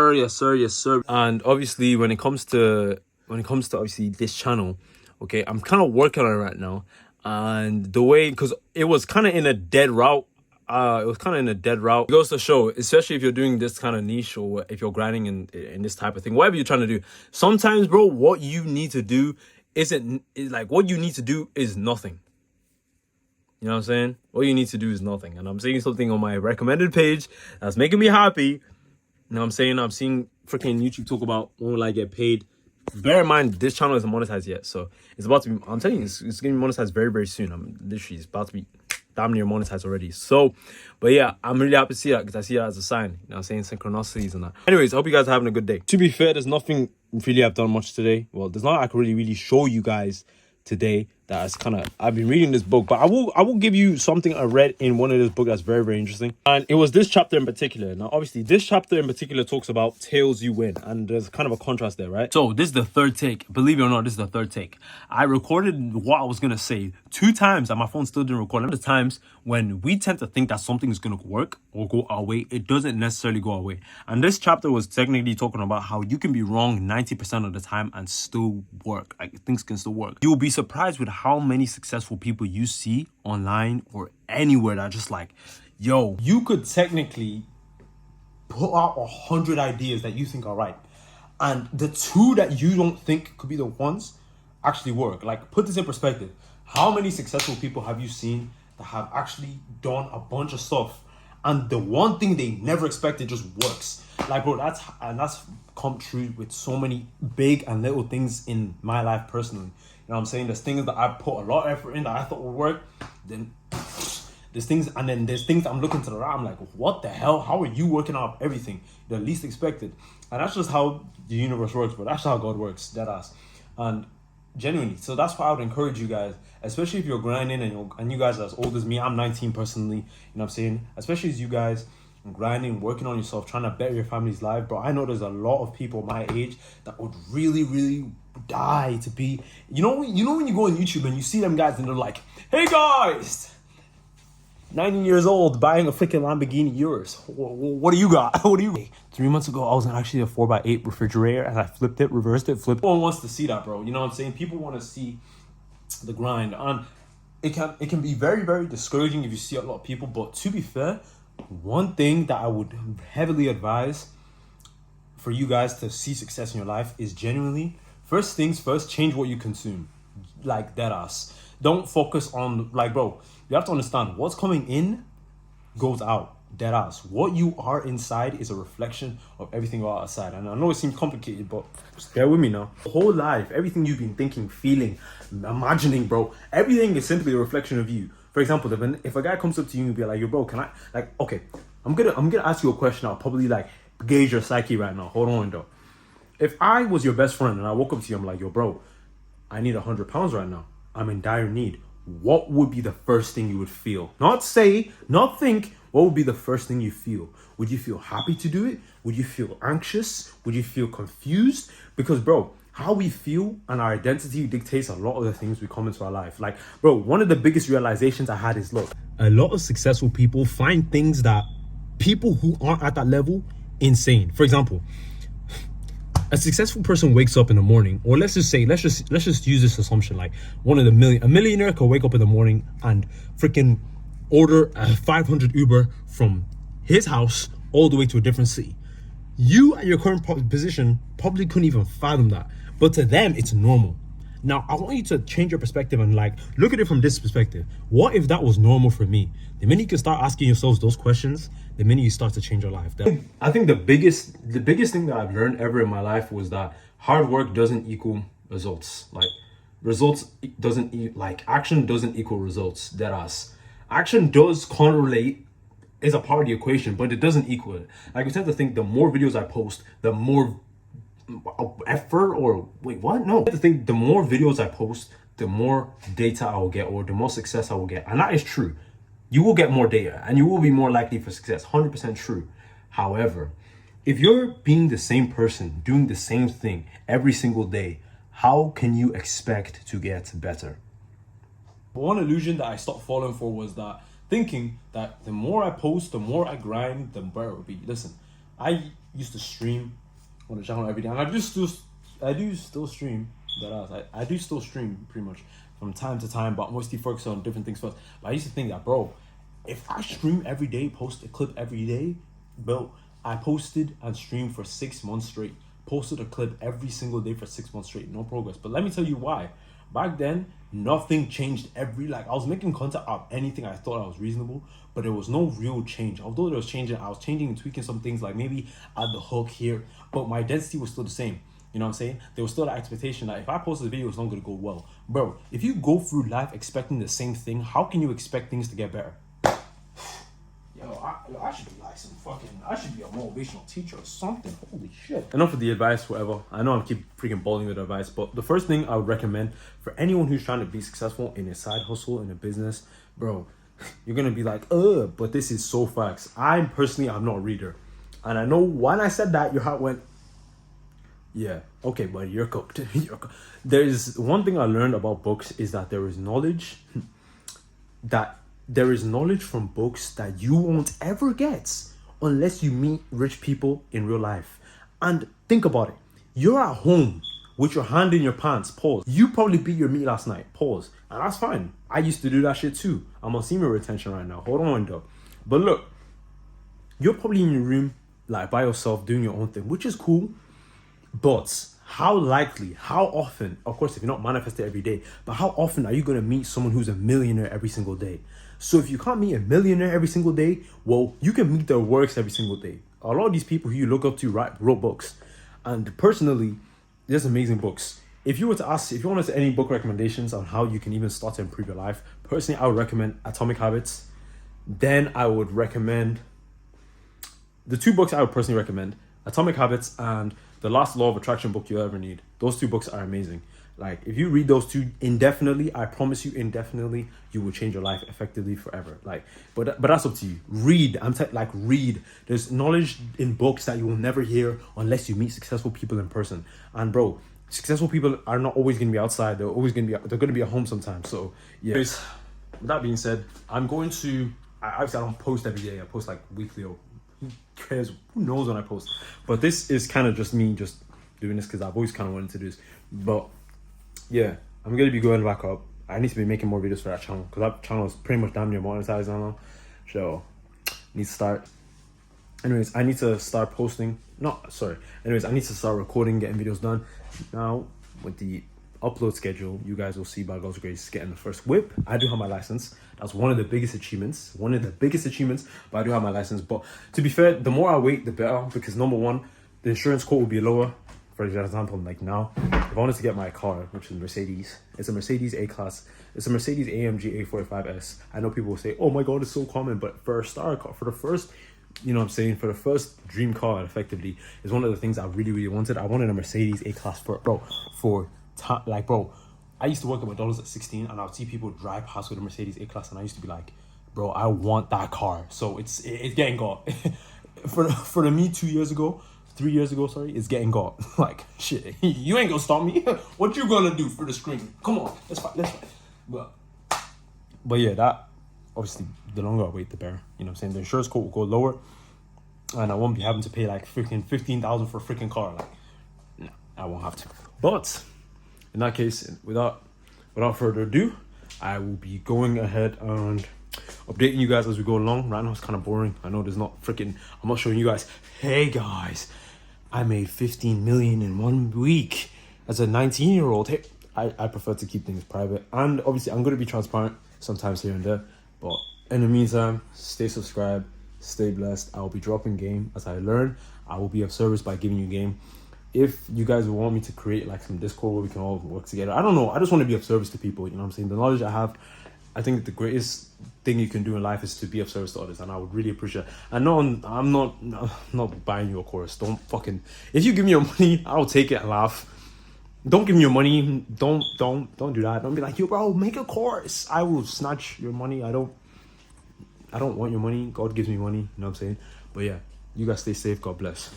sir, yes sir, yes sir. And obviously when it comes to obviously this channel, okay, I'm kind of working on it right now. And the way, because it was kind of in a dead route. It goes to show, especially if you're doing this kind of niche, or if you're grinding in this type of thing, whatever you're trying to do, sometimes, bro, what you need to do is nothing. You know what I'm saying? All you need to do is nothing. And I'm seeing something on my recommended page that's making me happy. You know what I'm saying? I'm seeing freaking YouTube talk about when will I get paid. Bear in mind, this channel isn't monetized yet, so it's about to be. I'm telling you, it's gonna be monetized very, very soon. It's about to be damn near monetized already. So, but yeah, I'm really happy to see that, because I see that as a sign. You know what I'm saying? Synchronicities and that. Anyways, I hope you guys are having a good day. To be fair, there's nothing really I've done much today. Well, there's not I can really show you guys today. That's kind of, I've been reading this book, but I will give you something I read in one of this book that's very, very interesting. And it was this chapter in particular. Now, obviously, this chapter in particular talks about tails you win, and there's kind of a contrast there, right? So this is the third take. Believe it or not, this is the third take. I recorded what I was gonna say 2 times, and my phone still didn't record. And the times when we tend to think that something is gonna work or go our way, it doesn't necessarily go our way. And this chapter was technically talking about how you can be wrong 90% of the time and still work. Like, things can still work. You'll be surprised with how many successful people you see online or anywhere that are just like, yo, you could technically put out 100 ideas that you think are right, and the 2 that you don't think could be the ones actually work. Like, put this in perspective. How many successful people have you seen that have actually done a bunch of stuff, and the one thing they never expected just works? Like, bro, that's come true with so many big and little things in my life personally. You know what I'm saying? There's things that I put a lot of effort in that I thought would work. Then there's things I'm looking to the right. I'm like, what the hell? How are you working out everything the least expected? And that's just how the universe works, but that's how God works, dead ass. And genuinely, so that's why I would encourage you guys, especially if you're grinding and you guys are as old as me. I'm 19 personally. You know what I'm saying? Especially as you guys grinding, working on yourself, trying to better your family's life, bro. I know there's a lot of people my age that would really, really die to be, you know when you go on YouTube and you see them guys and they're like, hey guys, 19 years old buying a freaking Lamborghini Urus. What do you got? 3 months ago, I was in actually a 4x8 refrigerator, and I flipped it, reversed it, flipped it. No one wants to see that, bro. You know what I'm saying? People want to see the grind, and it can be very, very discouraging if you see a lot of people. But to be fair, one thing that I would heavily advise for you guys to see success in your life is genuinely, first things first, change what you consume. Like, dead ass. Don't focus on, like, bro, you have to understand what's coming in goes out. Dead ass. What you are inside is a reflection of everything you are outside. And I know it seems complicated, but just bear with me now. The whole life, everything you've been thinking, feeling, imagining, bro, everything is simply a reflection of you. For example, if a guy comes up to you and be like, yo, bro, can I, like, okay, I'm gonna ask you a question. I'll probably like gauge your psyche right now. Hold on, though. If I was your best friend and I woke up to you, I'm like, yo, bro, I need 100 pounds right now. I'm in dire need. What would be the first thing you would feel? Not say, not think. What would be the first thing you feel? Would you feel happy to do it? Would you feel anxious? Would you feel confused? Because, bro, how we feel and our identity dictates a lot of the things we come into our life. Like, bro, one of the biggest realizations I had is, look, a lot of successful people find things that people who aren't at that level insane. For example, a successful person wakes up in the morning, or let's just use this assumption, like a millionaire could wake up in the morning and freaking order a 500 Uber from his house all the way to a different city. You at your current position probably couldn't even fathom that, but to them it's normal. Now I want you to change your perspective and like look at it from this perspective. What if that was normal for me? The minute you can start asking yourselves those questions, the minute you start to change your life. I think the biggest thing that I've learned ever in my life was that hard work doesn't equal results. Like, action doesn't equal results. Dead ass. Action does correlate, is a part of the equation, but it doesn't equal it. Like, we tend to think the more videos I post, the more effort, or wait, what? No. I tend to think the more videos I post, the more data I will get, or the more success I will get. And that is true. You will get more data and you will be more likely for success. 100% true. However, if you're being the same person, doing the same thing every single day, how can you expect to get better? One illusion that I stopped falling for was that thinking that the more I post, the more I grind, the better it will be. Listen, I used to stream on the channel every day, and I do still stream. I do still stream pretty much from time to time, but mostly focus on different things first. But I used to think that, bro, if I stream every day, post a clip every day, bro, I posted and streamed for 6 months straight. Posted a clip every single day for 6 months straight, no progress. But let me tell you why. Back then, nothing changed I was making content of anything I thought I was reasonable, but there was no real change. Although there was changing, I was changing and tweaking some things, like maybe add the hook here, but my density was still the same. You know what I'm saying? There was still the expectation that if I posted a video, it's not going to go well. Bro, if you go through life expecting the same thing, how can you expect things to get better? I should be like I should be a motivational teacher or something. Holy shit. Enough of the advice, whatever. I know I keep freaking balling with advice, but the first thing I would recommend for anyone who's trying to be successful in a side hustle, in a business, bro, you're going to be like, but this is so facts. I'm not a reader. And I know when I said that, your heart went, yeah, okay, but you're cooked. There's one thing I learned about books is that there is knowledge from books that you won't ever get unless you meet rich people in real life. And think about it. You're at home with your hand in your pants, pause. You probably beat your meat last night, pause. And that's fine. I used to do that shit too. I'm on senior retention right now. Hold on, though. But look, you're probably in your room, like by yourself, doing your own thing, which is cool. But how often, of course, if you're not manifesting every day, but how often are you going to meet someone who's a millionaire every single day? So if you can't meet a millionaire every single day, well, you can meet their works every single day. A lot of these people who you look up to wrote books. And personally, there's amazing books. If you want to say any book recommendations on how you can even start to improve your life, personally, I would recommend Atomic Habits. Then I would recommend the 2 books I would personally recommend, Atomic Habits and The Last Law of Attraction book you'll ever need. Those 2 books are amazing. Like, if you read those 2 indefinitely, I promise you indefinitely, you will change your life effectively forever. Like, but that's up to you. Read. Read. There's knowledge in books that you will never hear unless you meet successful people in person. And bro, successful people are not always going to be outside. They're going to be at home sometimes. So yeah. With that being said, obviously I don't post every day. I post like weekly, or who cares? Who knows when I post? But this is kind of just me just doing this because I've always kind of wanted to do this. But yeah, I'm going to be going back up. I need to be making more videos for that channel because that channel is pretty much damn near monetized now. So, need to start. Anyways, I need to start posting. Anyways, I need to start recording, getting videos done. Now, with the upload schedule, you guys will see by God's grace getting the first whip. I do have my license. That's one of the biggest achievements. But I do have my license. But to be fair, the more I wait, the better. Because number one, the insurance quote will be lower. For example, like now, if I wanted to get my car, which is Mercedes, it's a Mercedes A-Class. It's a Mercedes AMG A45S. I know people will say, oh my God, it's so common. But for a star car, for the first, for the first dream car, effectively, is one of the things I really, really wanted. I wanted a Mercedes A-Class I used to work at McDonald's at 16 and I would see people drive past with a Mercedes A-Class and I used to be like, bro, I want that car. So it's getting got. for the me 3 years ago, it's getting got. Like, shit, you ain't gonna stop me. What you gonna do for the screen? Come on, let's fight. But yeah, that, obviously, the longer I wait, the better. You know what I'm saying? The insurance quote will go lower and I won't be having to pay like freaking $15,000 for a freaking car. Like, no, I won't have to. But in that case, without further ado, I will be going ahead and updating you guys as we go along. Right now it's kind of boring. I know I'm not showing you guys, hey guys, I made 15 million in 1 week as a 19-year-old. Hey, I prefer to keep things private. And obviously I'm going to be transparent sometimes here and there. But in the meantime, stay subscribed, stay blessed. I will be dropping game as I learn. I will be of service by giving you game. If you guys want me to create like some Discord where we can all work together, I don't know. I just want to be of service to people. You know what I'm saying? The knowledge I have, I think the greatest thing you can do in life is to be of service to others, and I would really appreciate it. I know I'm not buying you a course. If you give me your money, I'll take it and laugh. Don't give me your money. Don't do that. Don't be like, yo, bro, make a course. I will snatch your money. I don't want your money. God gives me money. You know what I'm saying? But yeah, you guys stay safe. God bless.